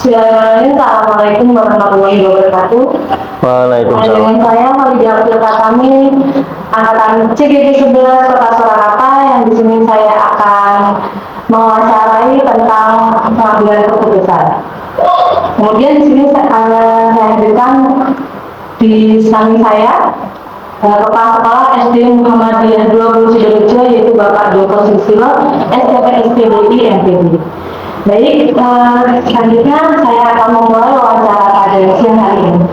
Assalamualaikum warahmatullahi wabarakatuh. Waalaikumsalam. Dengan saya Khadijah Abdul kami angkatan CGD 11 Kota Surakarta, yang di sini saya akan mewawancarai tentang pengambilan keputusan. Kemudian di sini saya hadirkan di samping saya Kepala Sekolah SD Muhammadiyah 20 Sidoarjo, yaitu Bapak Joko Susilo, STP SPDI MPD. Baik, selanjutnya saya akan memulai wawancara pada siang hari ini.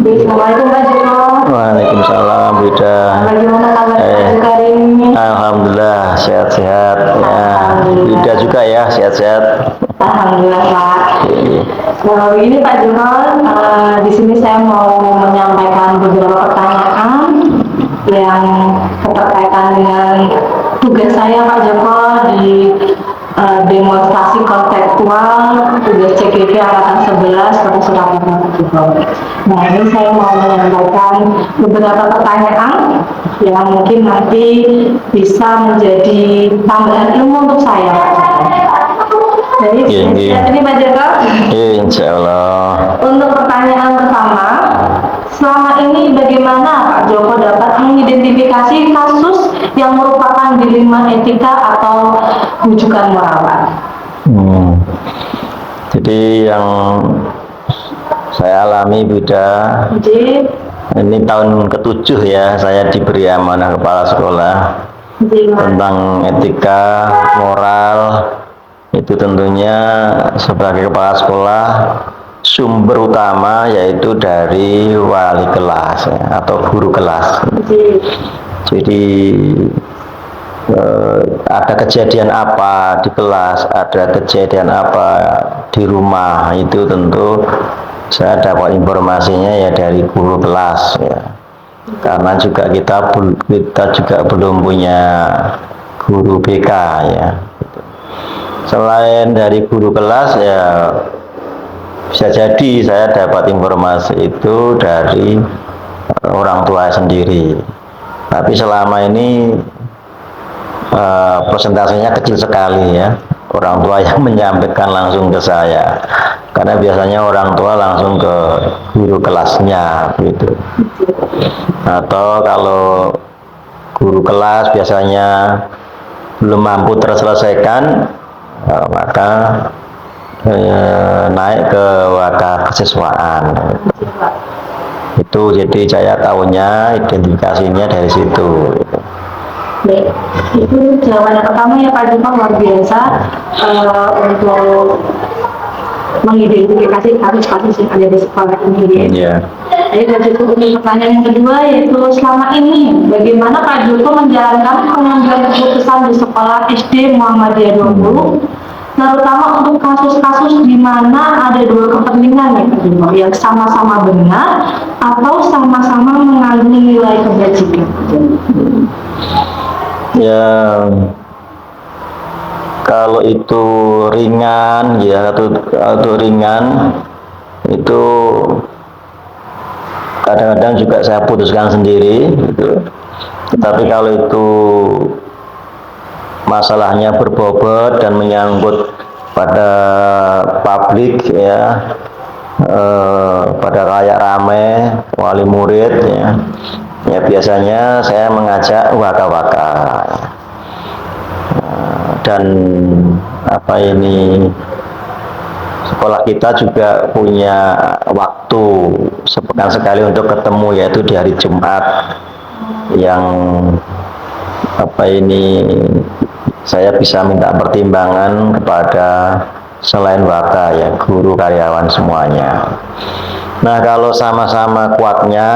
Assalamualaikum Pak Joko. Waalaikumsalam Bida. Bagaimana kabar hari ini? Alhamdulillah sehat-sehat. Ya, Bida juga ya sehat-sehat. Alhamdulillah Pak. Begini Pak Joko, di sini saya mau menyampaikan beberapa pertanyaan yang berkaitan dengan tugas saya Pak Joko di demonstrasi konseptual tugas CGD angkatan 11 Kota Surakarta. Nah, ini saya mau menyampaikan beberapa pertanyaan yang mungkin nanti bisa menjadi tambahan ilmu untuk saya. Jadi ini Pak Joko. Insya Allah. Untuk pertanyaan pertama, selama ini bagaimana Pak Joko dapat mengidentifikasi kasus yang merupakan dilema etika atau rujukan moral? Jadi yang saya alami Bida, ini tahun ke-7 ya saya diberi amanah kepala sekolah tentang etika, moral. Itu tentunya sebagai kepala sekolah sumber utama yaitu dari wali kelas ya, atau guru kelas. Jadi ada kejadian apa di kelas, ada kejadian apa di rumah, itu tentu saya dapat informasinya ya dari guru kelas ya. Karena juga kita juga belum punya guru BK ya. Selain dari guru kelas ya bisa jadi saya dapat informasi itu dari orang tua sendiri. Tapi selama ini persentasenya kecil sekali ya, orang tua yang menyampaikan langsung ke saya. Karena biasanya orang tua langsung ke guru kelasnya gitu. Atau kalau guru kelas biasanya belum mampu terselesaikan, maka naik ke wadah kesiswaan. Itu jadi saya tahunya identifikasinya dari situ. Baik, itu jawaban yang pertama ya Pak Joko, luar biasa untuk mengidentifikasi kasus-kasus yang ada di sekolah ini. Ya. Jadi Pak Joko, untuk pertanyaan yang kedua yaitu selama ini bagaimana Pak Joko menjalankan pengambilan keputusan di sekolah SD Muhammadiyah 20, terutama untuk kasus-kasus di mana ada dua kepentingan ya Pak Joko, yang sama-sama benar atau sama-sama mengandung nilai kebajikan. Ya, kalau itu ringan ya atau ringan itu kadang-kadang juga saya putuskan sendiri gitu. Tetapi kalau itu masalahnya berbobot dan menyangkut pada publik ya, pada kayak rame wali murid ya biasanya saya mengajak waka-waka dan sekolah kita juga punya waktu sepekan sekali untuk ketemu, yaitu di hari Jumat yang saya bisa minta pertimbangan kepada selain waka ya, guru, karyawan semuanya. Nah, kalau sama-sama kuatnya,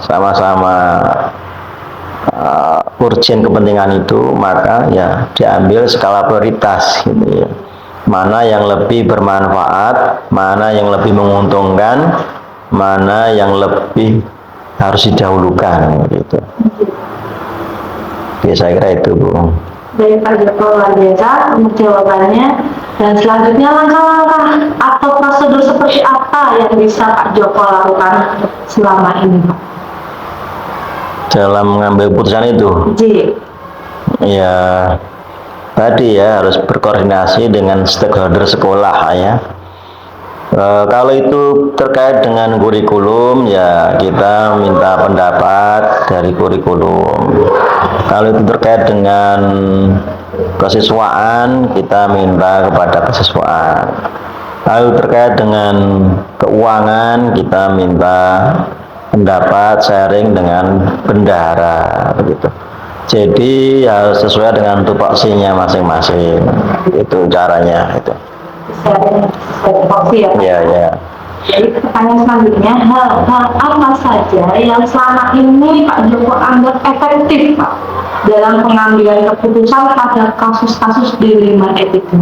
sama-sama urgen kepentingan itu, maka ya diambil skala prioritas gitu ya. Mana yang lebih bermanfaat, mana yang lebih menguntungkan, mana yang lebih harus didahulukan gitu. Oke, saya kira itu Bu. Baik Pak Joko, luar biasa untuk jawabannya. Dan selanjutnya langkah-langkah atau prosedur seperti apa yang bisa Pak Joko lakukan selama ini Pak? Dalam mengambil keputusan itu? Ya, tadi ya harus berkoordinasi dengan stakeholder sekolah ya. Kalau itu terkait dengan kurikulum, ya kita minta pendapat dari kurikulum. Kalau itu terkait dengan kesiswaan, kita minta kepada kesiswaan. Kalau terkait dengan keuangan, kita minta pendapat sharing dengan bendahara, begitu. Jadi harus sesuai dengan tupoksinya masing-masing. Itu caranya itu. Seperti ya Pak. Ya, ya. Jadi pertanyaan selanjutnya, hal-hal apa saja yang selama ini Pak Joko anggap efektif Pak dalam pengambilan keputusan pada kasus-kasus dilema etika?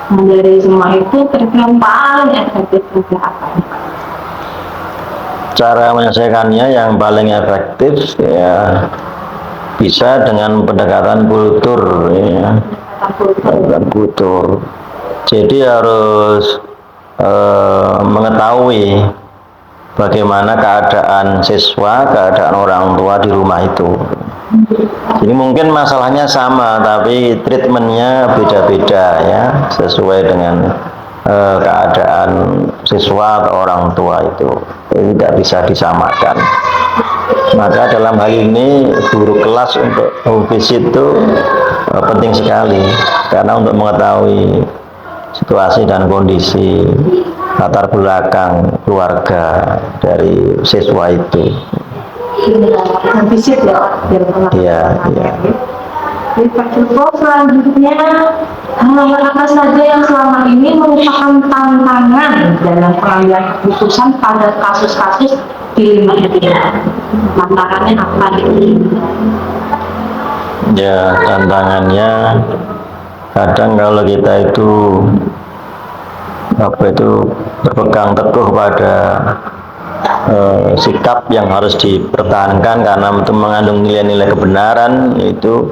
Nah, dari semua itu kira-kira yang paling efektif itu apa ya, Pak? Cara menyelesaikannya yang paling efektif ya bisa dengan pendekatan kultur, ya. Pendekatan kultur. Jadi harus mengetahui bagaimana keadaan siswa, keadaan orang tua di rumah itu. Jadi mungkin masalahnya sama, tapi treatmentnya beda-beda ya, sesuai dengan keadaan siswa atau orang tua itu. Jadi tidak bisa disamakan. Maka dalam hal ini guru kelas untuk home visit itu penting sekali, karena untuk mengetahui situasi dan kondisi latar belakang keluarga dari siswa itu. Visit ya Pak, biar Iya, iya. Jadi Pak Joko, selanjutnya hal apa saja yang selama ini merupakan tantangan dalam pengambilan keputusan pada kasus-kasus dilema etika? Tantangannya apa nih? Ya, tantangannya kadang kalau kita itu berpegang teguh pada sikap yang harus dipertahankan karena itu mengandung nilai-nilai kebenaran, itu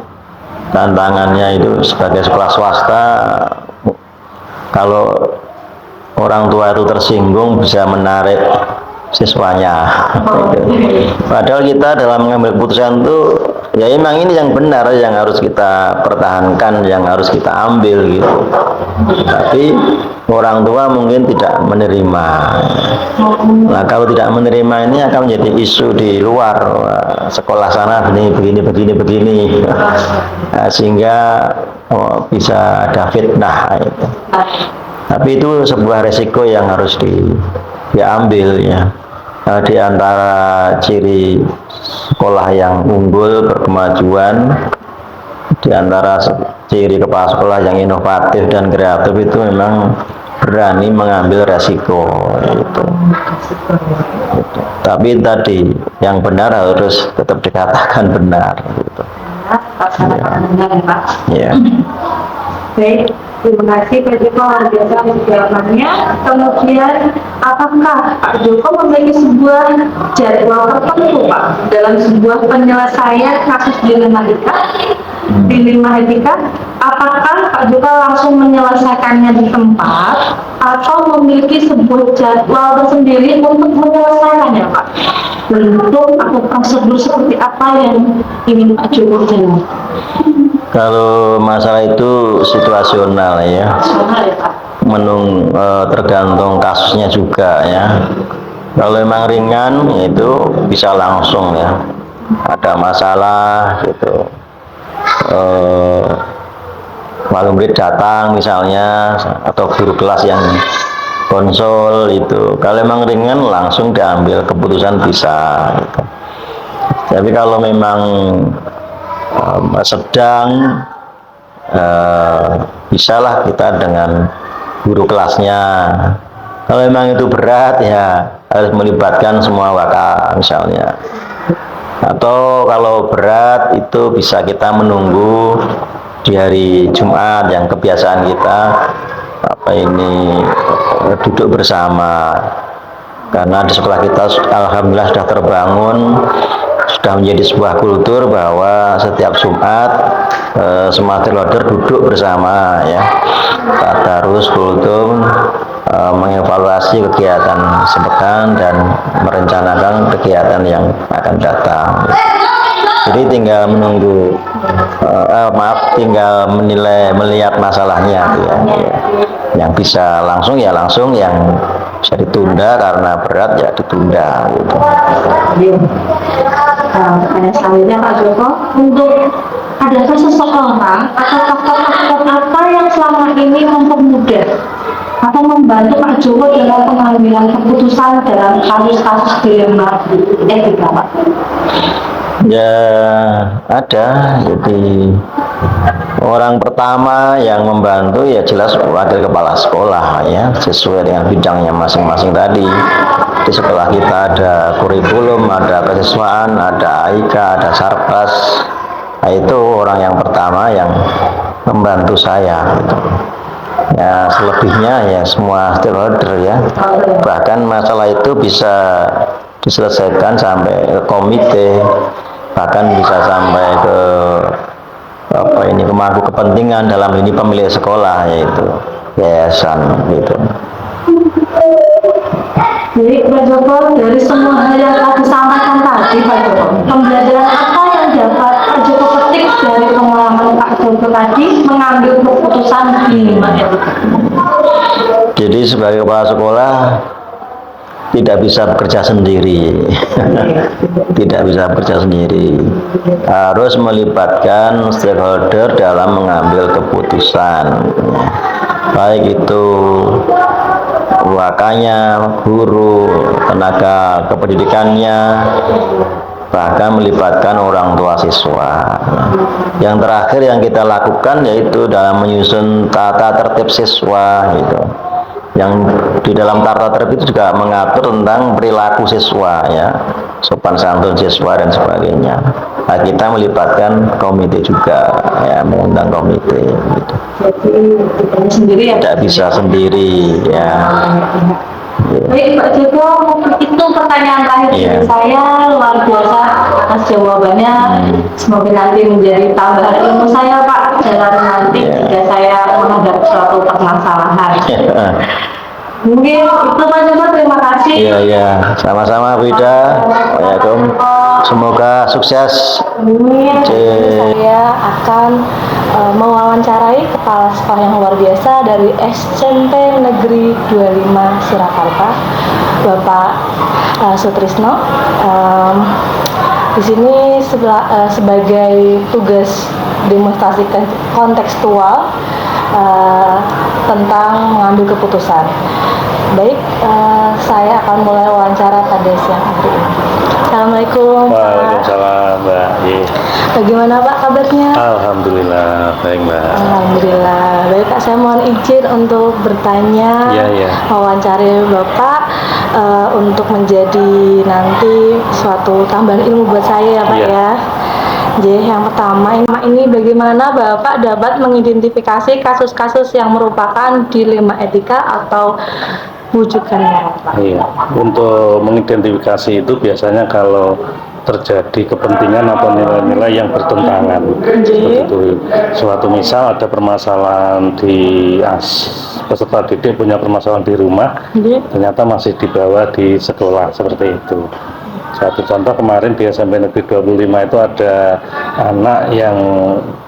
tantangannya itu sebagai sekolah swasta. Kalau orang tua itu tersinggung bisa menarik siswanya. Padahal kita dalam mengambil keputusan itu ya emang ini yang benar yang harus kita pertahankan, yang harus kita ambil gitu. Tapi orang tua mungkin tidak menerima. Nah, kalau tidak menerima ini akan menjadi isu di luar. Sekolah sana begini. Nah, sehingga bisa ada fitnah itu. Tapi itu sebuah resiko yang harus diambil ya. Di antara ciri sekolah yang unggul, berkemajuan, di antara ciri kepala sekolah yang inovatif dan kreatif itu memang berani mengambil resiko gitu. Tapi tadi yang benar harus tetap dikatakan benar gitu. Ya. Baik, terima kasih Pak Joko luar biasa atas jawabannya. Kemudian, apakah Pak Joko memiliki sebuah jadwal tertentu Pak dalam sebuah penyelesaian kasus dilema etika? Apakah Pak Joko langsung menyelesaikannya di tempat atau memiliki sebuah jadwal tersendiri untuk menyelesaikannya Pak? Bentuk atau prosedur seperti apa yang ingin Pak Joko jalankan? Kalau masalah itu situasional ya, tergantung kasusnya juga ya. Kalau memang ringan itu bisa langsung ya, ada masalah gitu, wali murid datang misalnya atau guru kelas yang konsul itu, kalau memang ringan langsung diambil keputusan bisa gitu. Tapi kalau memang sedang, bisalah kita dengan guru kelasnya. Kalau memang itu berat ya harus melibatkan semua wakil misalnya. Atau kalau berat itu bisa kita menunggu di hari Jumat yang kebiasaan kita duduk bersama. Karena di sekolah kita alhamdulillah sudah terbangun, sudah menjadi sebuah kultur bahwa setiap Jumat semua stakeholder duduk bersama ya, tadarus kultum, mengevaluasi kegiatan sepekan dan merencanakan kegiatan yang akan datang. Jadi tinggal menunggu, tinggal melihat masalahnya ya. Yang bisa langsung ya langsung, yang bisa ditunda, karena berat ya ditunda gitu. Pertanyaan selanjutnya Pak Joko, untuk adakah seseorang atau tokoh-tokoh apa yang selama ini mempermudah atau membantu Pak Joko dalam pengambilan keputusan dalam kasus-kasus dilema etika, Pak? Ya ada, jadi orang pertama yang membantu ya jelas wakil kepala sekolah ya, sesuai dengan bidangnya masing-masing tadi. Di sekolah kita ada kurikulum, ada kesiswaan, ada AIK, ada Sarpas. Nah, itu orang yang pertama yang membantu saya gitu. Ya selebihnya ya semua stakeholder ya, bahkan masalah itu bisa diselesaikan sampai ke komite, bahkan bisa sampai ke pemangku kepentingan dalam ini pemilik sekolah, yaitu yayasan gitu. Jadi Pak Joko, dari semua hal yang telah disampaikan tadi Pak Joko, pembelajaran apa yang dapat Pak Joko petik dari pengalaman Pak Joko tadi mengambil keputusan di lima etika? Jadi sebagai kepala sekolah tidak bisa bekerja sendiri, tidak bisa bekerja sendiri, harus melibatkan stakeholder dalam mengambil keputusan, baik itu wakanya, guru, tenaga kependidikannya, bahkan melibatkan orang tua siswa. Yang terakhir yang kita lakukan yaitu dalam menyusun tata tertib siswa gitu. Yang di dalam tata tertib itu juga mengatur tentang perilaku siswa ya, sopan santun siswa dan sebagainya. Nah, kita melibatkan komite juga ya, mengundang komite gitu. Jadi sendiri ya? Tidak bisa sendiri ya. Baik Pak Joko, itu pertanyaan terakhir dari saya, luar biasa atas jawabannya. Semoga nanti menjadi tambahan ilmu saya Pak, dalam nanti jika saya menghadapi suatu permasalahan. Mungkin itu Pak Joko, terima kasih. Iya, iya, sama-sama Wida. Waalaikumsalam. Semoga sukses. Saya akan mewawancarai kepala sekolah yang luar biasa dari SMP Negeri 25 Surakarta, Bapak Sutrisno. Di sini sebagai tugas demonstrasi kontekstual tentang mengambil keputusan. Baik, saya akan mulai wawancara pada siang hari ini. Assalamualaikum. Waalaikumsalam, Mbak. Bagaimana Pak kabarnya? Alhamdulillah, baik Mbak. Alhamdulillah. Baik Pak, saya mohon izin untuk bertanya, wawancari Bapak untuk menjadi nanti suatu tambahan ilmu buat saya ya Pak ya. Jadi yang pertama ini bagaimana Bapak dapat mengidentifikasi kasus-kasus yang merupakan dilema etika atau wujudan moral Pak? Iya, untuk mengidentifikasi itu biasanya kalau terjadi kepentingan atau nilai-nilai yang bertentangan. Seperti itu. Suatu misal ada permasalahan di peserta didik punya permasalahan di rumah, ternyata masih dibawa di sekolah, seperti itu. Satu contoh kemarin di SMP Negeri 25 itu ada anak yang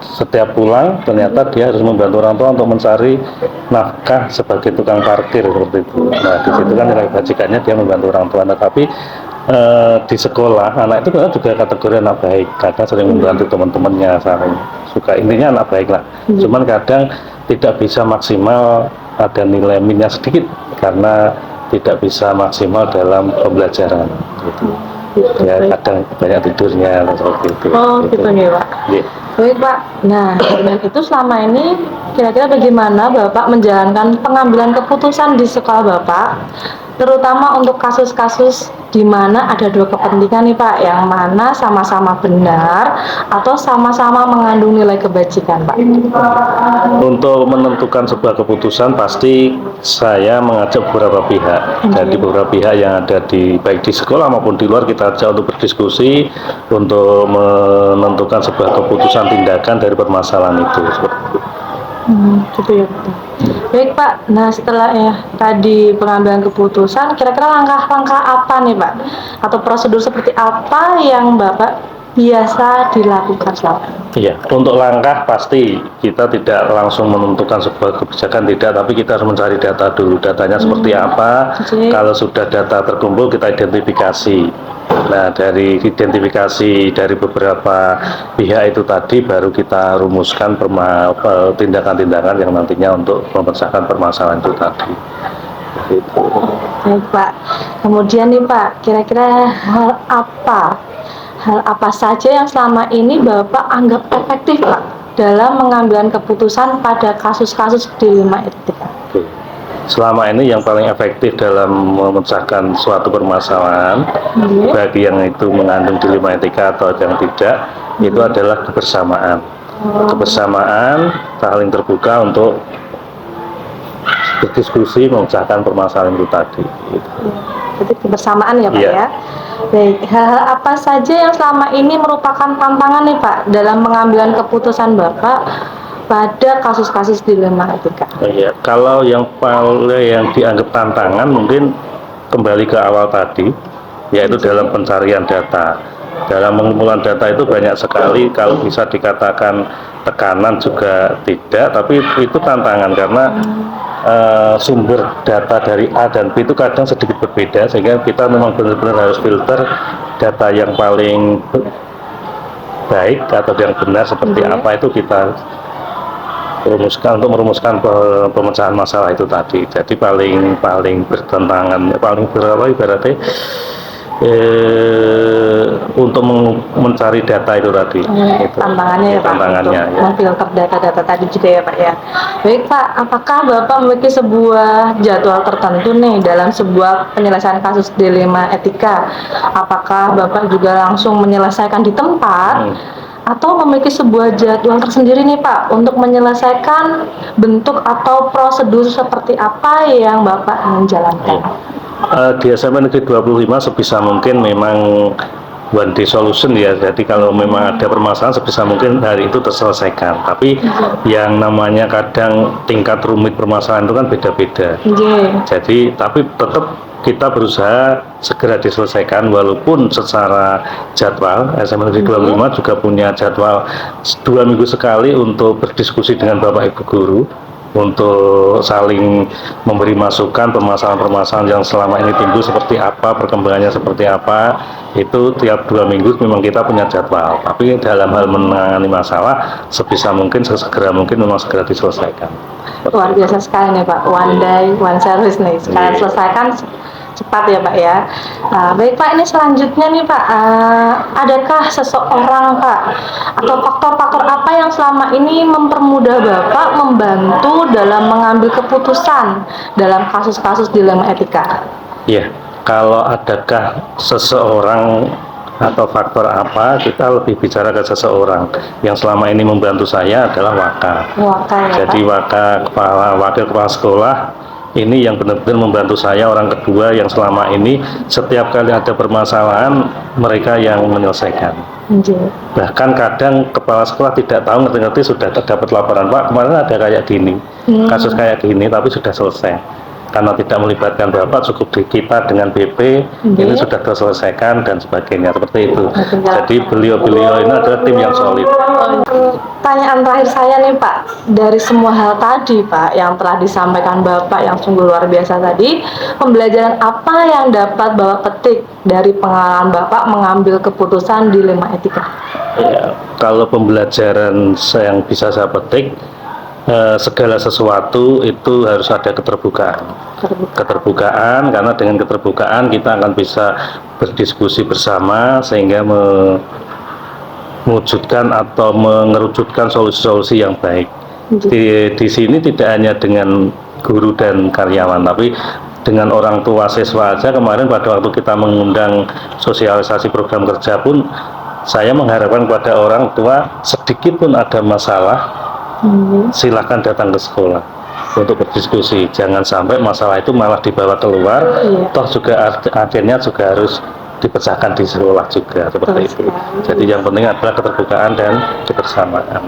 setiap pulang ternyata dia harus membantu orang tua untuk mencari nafkah sebagai tukang parkir, seperti itu. Nah di situ kan nilai kebajikannya dia membantu orang tua, tapi di sekolah anak itu juga kategori anak baik, kadang sering membantu teman-temannya, saling suka, intinya anak baik lah. Cuman kadang tidak bisa maksimal, ada nilai minusnya sedikit karena tidak bisa maksimal dalam pembelajaran gitu. Ya kadang banyak tidurnya seperti itu. Oh gitu ya Pak. Baik Pak. Nah dengan itu selama ini kira-kira bagaimana Bapak menjalankan pengambilan keputusan di sekolah Bapak, terutama untuk kasus-kasus di mana ada dua kepentingan nih Pak, yang mana sama-sama benar atau sama-sama mengandung nilai kebajikan Pak? Untuk menentukan sebuah keputusan pasti saya mengajak beberapa pihak. Jadi beberapa pihak yang ada baik di sekolah maupun di luar kita ajak untuk berdiskusi untuk menentukan sebuah keputusan tindakan dari permasalahan itu. Gitu ya betul. Baik Pak, nah setelah tadi pengambilan keputusan, kira-kira langkah-langkah apa nih Pak? Atau prosedur seperti apa yang Bapak biasa dilakukan selama ini? Iya, untuk langkah pasti kita tidak langsung menentukan sebuah kebijakan, tidak, tapi kita harus mencari data dulu, datanya seperti apa. Oke. Kalau sudah data terkumpul, kita identifikasi. Nah, dari identifikasi dari beberapa pihak itu tadi, baru kita rumuskan tindakan-tindakan yang nantinya untuk memecahkan permasalahan itu tadi. Gitu. Baik Pak, kemudian nih Pak, kira-kira hal apa saja yang selama ini Bapak anggap efektif Pak dalam mengambil keputusan pada kasus-kasus dilema etika? Oke. Selama ini yang paling efektif dalam memecahkan suatu permasalahan, bagi yang itu mengandung dilema etika atau yang tidak, itu adalah kebersamaan. Kebersamaan, saling terbuka untuk berdiskusi memecahkan permasalahan itu tadi. Jadi kebersamaan ya Pak Iya. ya. Baik, hal-hal apa saja yang selama ini merupakan tantangan nih Pak dalam pengambilan keputusan Bapak pada kasus-kasus dilema etika? Iya, kalau yang dianggap tantangan mungkin kembali ke awal tadi, yaitu dalam pencarian data. Dalam pengumpulan data itu banyak sekali, kalau bisa dikatakan tekanan juga tidak, tapi itu tantangan karena sumber data dari A dan B itu kadang sedikit berbeda, sehingga kita memang benar-benar harus filter data yang paling baik atau yang benar seperti apa, itu kita rumuskan untuk merumuskan pemecahan masalah itu tadi. Jadi paling bertentangan, paling berapa ibaratnya untuk mencari data itu tadi. Itu. Tantangannya ya Pak, Tantangannya, untuk ya. memfilter data-data tadi juga ya Pak ya. Baik Pak, apakah Bapak memiliki sebuah jadwal tertentu nih dalam sebuah penyelesaian kasus dilema etika? Apakah Bapak juga langsung menyelesaikan di tempat? Atau memiliki sebuah jadwal tersendiri nih Pak untuk menyelesaikan bentuk atau prosedur seperti apa yang Bapak ingin jalankan? Di SMA Negeri 25 sebisa mungkin memang one day solution ya. Jadi kalau memang ada permasalahan sebisa mungkin hari itu terselesaikan. Tapi yang namanya kadang tingkat rumit permasalahan itu kan beda-beda. Jadi tapi tetap kita berusaha segera diselesaikan, walaupun secara jadwal SMA Negeri 25 juga punya jadwal 2 minggu sekali untuk berdiskusi dengan Bapak Ibu Guru, untuk saling memberi masukan permasalahan-permasalahan yang selama ini timbul seperti apa, perkembangannya seperti apa. Itu tiap 2 minggu memang kita punya jadwal, tapi dalam hal menangani masalah sebisa mungkin, sesegera mungkin memang segera diselesaikan. Luar biasa sekali nih Pak, one day one service nih, sekalian selesaikan cepat ya Pak ya. Baik Pak, ini selanjutnya nih Pak, adakah seseorang Pak atau faktor-faktor apa yang selama ini mempermudah Bapak membantu dalam mengambil keputusan dalam kasus-kasus dilema etika? Iya, kalau adakah seseorang atau faktor apa, kita lebih bicara ke seseorang. Yang selama ini membantu saya adalah Waka. Ya, jadi Waka, wakil kepala sekolah ini yang benar-benar membantu saya, orang kedua yang selama ini setiap kali ada permasalahan mereka yang menyelesaikan. Bahkan kadang kepala sekolah tidak tahu, ngerti-ngerti sudah dapat laporan, Pak kemarin ada kayak gini, kasus kayak gini, tapi sudah selesai. Karena tidak melibatkan Bapak, cukup di kita dengan BP, ini sudah terselesaikan dan sebagainya, seperti itu. Jadi beliau-beliau ini adalah tim yang solid. Pertanyaan terakhir saya nih Pak, dari semua hal tadi Pak yang telah disampaikan Bapak yang sungguh luar biasa tadi, pembelajaran apa yang dapat Bapak petik dari pengalaman Bapak mengambil keputusan dilema etika? Ya, kalau pembelajaran yang bisa saya petik, segala sesuatu itu harus ada keterbukaan, karena dengan keterbukaan kita akan bisa berdiskusi bersama sehingga mewujudkan atau mengerucutkan solusi-solusi yang baik. Di sini tidak hanya dengan guru dan karyawan, tapi dengan orang tua siswa aja. Kemarin pada waktu kita mengundang sosialisasi program kerja pun, saya mengharapkan kepada orang tua sedikit pun ada masalah, silakan datang ke sekolah untuk berdiskusi. Jangan sampai masalah itu malah dibawa keluar, toh juga akhirnya juga harus dipecahkan di sekolah juga, seperti itu. Jadi yang penting adalah keterbukaan dan kebersamaan.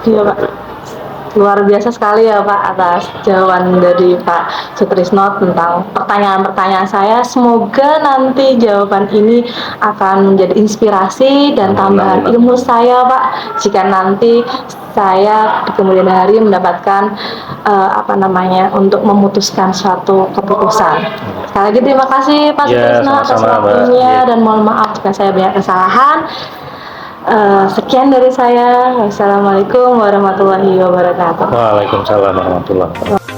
Iya Pak. luar biasa sekali ya Pak atas jawaban dari Pak Sutrisno tentang pertanyaan-pertanyaan saya. Semoga nanti jawaban ini akan menjadi inspirasi dan tambahan ilmu saya Pak, jika nanti saya di kemudian hari mendapatkan untuk memutuskan suatu keputusan. Sekali lagi terima kasih Pak Sutrisno atas sama-sama, Mbak. waktunya dan mohon maaf jika saya banyak kesalahan. Sekian dari saya. Wassalamualaikum warahmatullahi wabarakatuh. Waalaikumsalam warahmatullahi wabarakatuh.